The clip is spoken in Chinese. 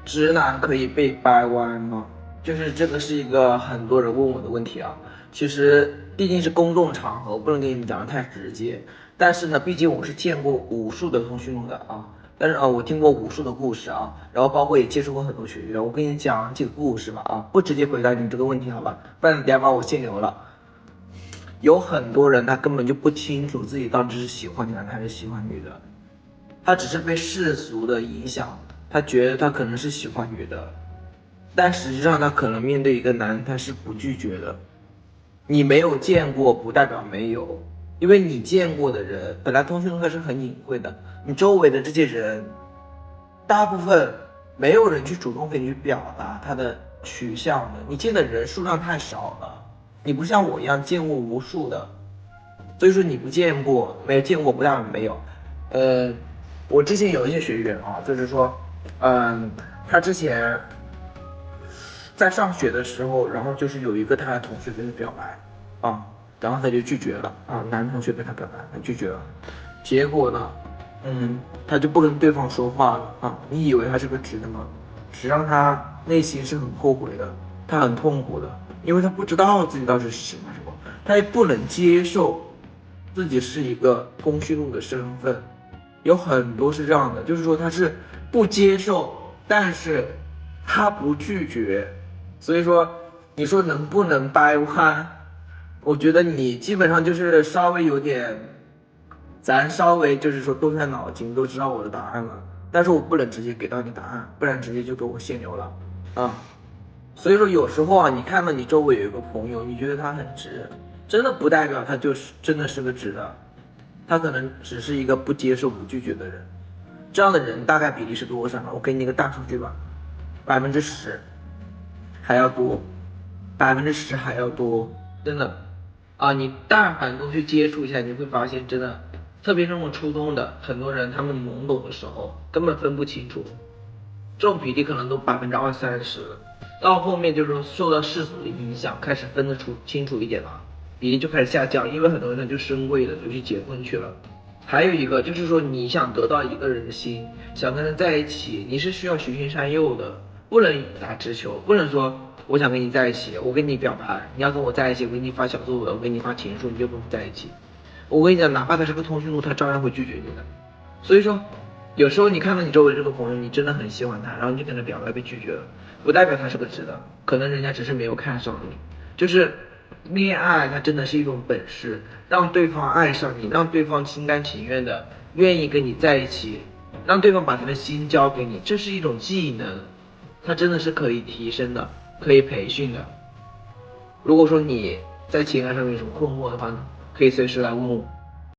直男可以被掰弯吗？就是这个是一个很多人问我的问题啊。其实毕竟是公众场合，我不能跟你们讲的太直接。但是呢，毕竟我是见过无数的通讯录的啊。但是我听过无数的故事啊，然后包括也接触过很多学员。我跟你讲几个故事吧啊，不直接回答你这个问题好吧，不然等下把我限流了。有很多人他根本就不清楚自己到底是喜欢男的还是喜欢女的，他只是被世俗的影响，他觉得他可能是喜欢女的，但实际上他可能面对一个男他是不拒绝的。你没有见过不代表没有，因为你见过的人本来通讯录它是很隐晦的，你周围的这些人大部分没有人去主动给你去表达他的取向的，你见的人数量太少了，你不像我一样见过无数的，所以说你不见过没有见过不代表没有。我之前有一些学员啊，就是说他之前在上学的时候，然后就是有一个他的同学跟他表白啊，然后他就拒绝了啊，男同学跟他表白，他拒绝了，结果呢，他就不跟对方说话了啊。你以为他是个直的吗？实际上他内心是很后悔的，他很痛苦的，因为他不知道自己到底是喜欢什么，他也不能接受自己是一个通讯录的身份。有很多是这样的，就是说他是不接受，但是他不拒绝，所以说你说能不能掰弯？我觉得你基本上就是稍微有点，咱稍微就是说动下脑筋都知道我的答案了，但是我不能直接给到你答案，不然直接就给我限流了啊。所以说有时候啊，你看到你周围有一个朋友，你觉得他很直，真的不代表他就是真的是个直的，他可能只是一个不接受不拒绝的人。这样的人大概比例是多少呢？我给你一个大数据吧，10%还要多，10%还要多，真的啊！你但凡都去接触一下，你会发现真的，特别是我们初中的很多人，他们懵懂的时候根本分不清楚，这种比例可能都20-30%了。到后面就是说受到世俗的影响，开始分得清楚一点了，比例就开始下降，因为很多人就升贵了，就去结婚去了。还有一个就是说，你想得到一个人的心，想跟他在一起，你是需要循循善诱的，不能打直球，不能说我想跟你在一起，我跟你表白，你要跟我在一起，我给你发小作文，我给你发情书，你就跟我在一起。我跟你讲，哪怕他是个通讯录，他照样会拒绝你的。所以说，有时候你看到你周围这个朋友，你真的很喜欢他，然后你就跟他表白被拒绝了，不代表他是个直的，可能人家只是没有看上你。就是恋爱，它真的是一种本事，让对方爱上你，让对方心甘情愿的愿意跟你在一起，让对方把他的心交给你，这是一种技能，它真的是可以提升的，可以培训的。如果说你在情感上面有什么困惑的话呢，可以随时来问我。